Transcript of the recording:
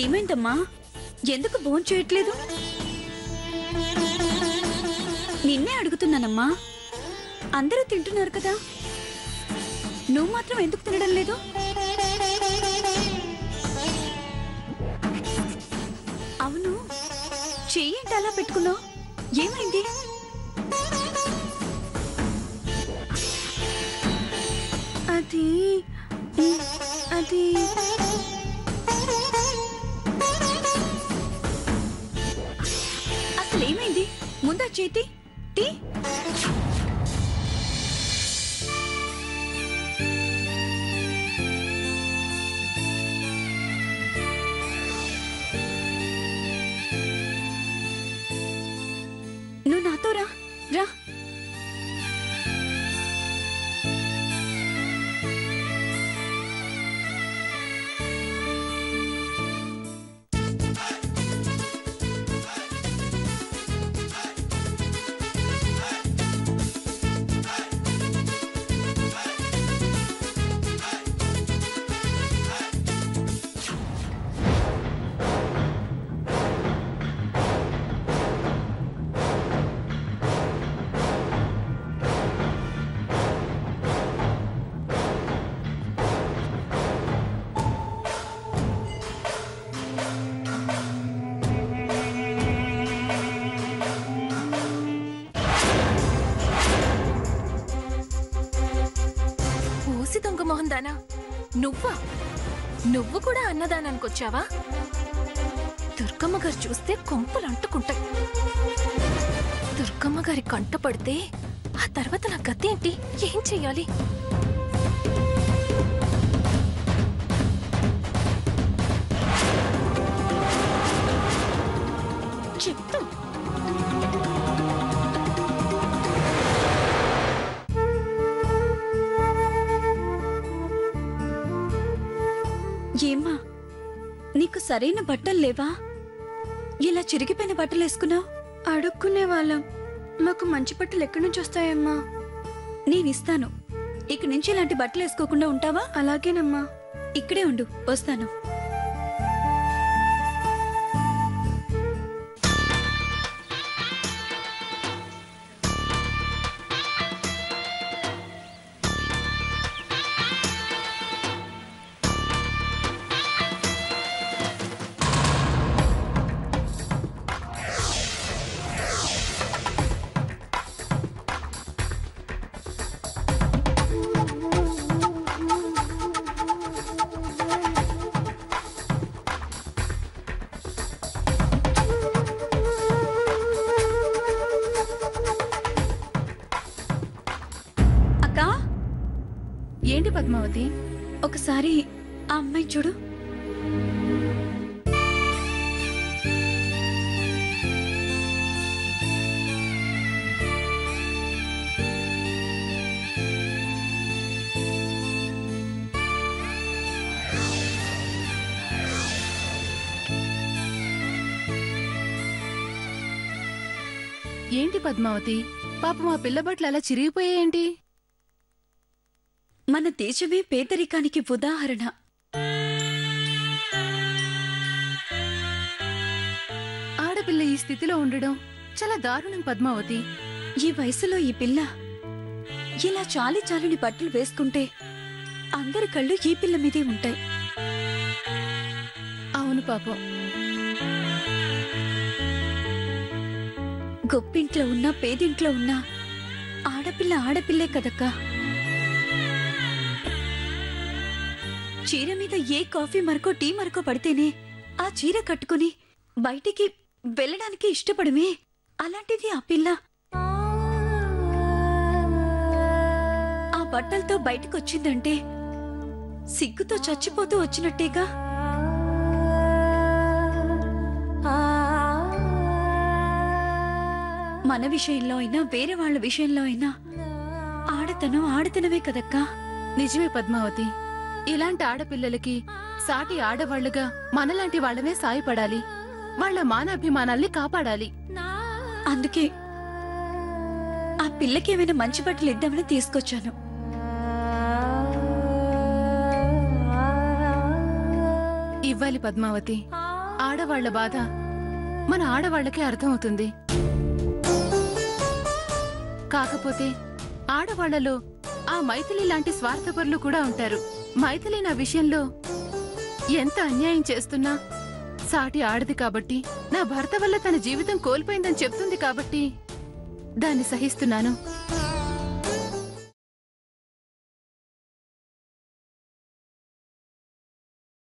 ఏమైందమ్మా? ఎందుకు భోంచేయట్లేదు? నిన్నే అడుగుతున్నానమ్మా. అందరూ తింటున్నారు కదా, నువ్వు మాత్రం ఎందుకు తినడం లేదు? అవును, చెయ్యేంటి అలా పెట్టుకున్నావు? ఏమైంది? అది అది అసలేమైంది? ముందా చేతి తీ. నువ్వు నాతో రా రా. దొంగ మొహం దానా, నువ్వు కూడా అన్నదానానికొచ్చావా? దుర్గమ్మ గారు చూస్తే కొంపలు అంటుకుంటాయి. దుర్గమ్మ గారి కంట పడితే ఆ తర్వాత నా గతి ఏంటి? ఏం చెయ్యాలి? చెప్తా. ఏమ్మా, నీకు సరైన బట్టలు లేవా? ఇలా చిరిగిపోయిన బట్టలు వేసుకున్నావు? అడుక్కునే వాళ్ళం, మాకు మంచి బట్టలు ఎక్కడి నుంచి వస్తాయమ్మా? నేనిస్తాను. ఇక నుంచి ఇలాంటి బట్టలు వేసుకోకుండా ఉంటావా? అలాగేనమ్మా. ఇక్కడే ఉండు, వస్తాను. ఏంటి పద్మావతి? ఒకసారి ఆ అమ్మాయి చూడు. ఏంటి పద్మావతి, పాపం ఆ పిల్ల బట్టలు అలా చిరిగిపోయాయేంటి? మన దేశమే పేదరికానికి ఉదాహరణ. ఆడపిల్ల ఈ స్థితిలో ఉండడం చాలా దారుణం పద్మావతి. ఈ వయసులో ఈ పిల్ల ఇలా చాలి చాలని బట్టలు వేసుకుంటే అందరి కళ్ళు ఈ పిల్ల మీదే ఉంటాయి. అవును పాపం. గొప్పింట్లో ఉన్నా పేదింట్లో ఉన్నా ఆడపిల్ల ఆడపిల్లే కదక్కా. చీర మీద ఏ కాఫీ మరకో టీ మరకో పడితేనే ఆ చీర కట్టుకుని బయటికి వెళ్ళడానికి ఇష్టపడమే. అలాంటిది ఆ పిల్ల ఆ బట్టలతో బయటకొచ్చిందంటే సిగ్గుతో చచ్చిపోతూ వచ్చినట్టేగా. మన విషయంలో అయినా వేరే వాళ్ళ విషయంలో అయినా ఆడతనమే కదక్కా. నిజమే పద్మావతి. ఇలాంటి ఆడపిల్లలకి సాటి ఆడవాళ్లుగా మనలాంటి వాళ్ళమే సాయపడాలి. వాళ్ల మానాభిమానాల్ని కాపాడాలి. అందుకే ఆ పిల్లకి ఏమైనా మంచి బట్టలు ఇద్దామని తీసుకొచ్చాను. ఇవ్వాలి పద్మావతి. ఆడవాళ్ల బాధ మన ఆడవాళ్లకే అర్థమవుతుంది. కాకపోతే ఆడవాళ్లలో ఆ మైథిలి లాంటి స్వార్థపరులు కూడా ఉంటారు. మైథిలి నా విషయంలో ఎంత అన్యాయం చేస్తున్నా సాటి ఆడది కాబట్టి, నా భర్త వల్ల తన జీవితం కోల్పోయిందని చెప్తుంది కాబట్టి దాన్ని సహిస్తున్నాను.